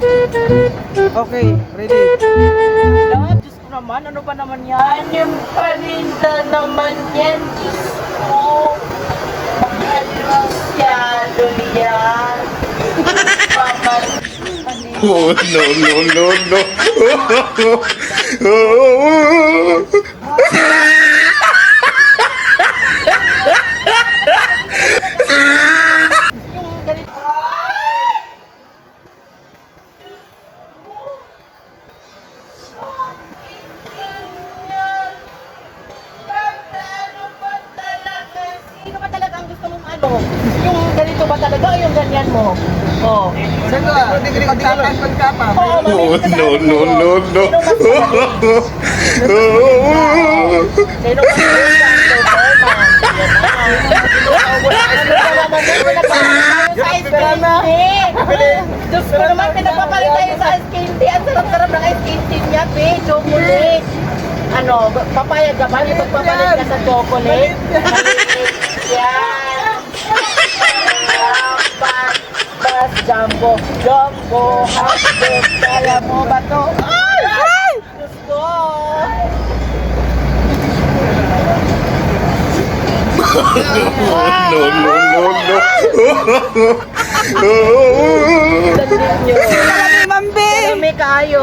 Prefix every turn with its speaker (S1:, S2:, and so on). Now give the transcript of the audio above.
S1: Okay, ready.
S2: Lahat, Diyos ko naman, ano ba naman yan? Yung paninda naman yan, Diyos ko. Mahal masyado yan. Paman, paninda.
S3: Oh, no, no, no, no.
S2: Yung ganito. Sino ba talaga ang gusto mong ano? Yung ganito ba talaga o yung ganyan mo? Oh.
S1: Saan ka? Hindi ka pagkapa.
S2: Oo,
S3: Oh,
S2: mamilit ka sa
S3: no,
S2: ano
S3: no,
S2: ngayon.
S3: no, no.
S2: Sino ba sa ice candy? Diyos ko naman, pinapapalit tayo sa ice candy. Ang sarap-sarap ng ice candy niya, be. Chocolate. Ano, papayag ka ba? Yung pagpapalit ka sa chocolate? Yan. Bas, jumbo. Jumbo, hotdog. Kaya mo ba to? Ay! Diyos ko.
S3: No, no, no, no.
S2: Sandin nyo.
S1: Mambi!
S2: May kayo.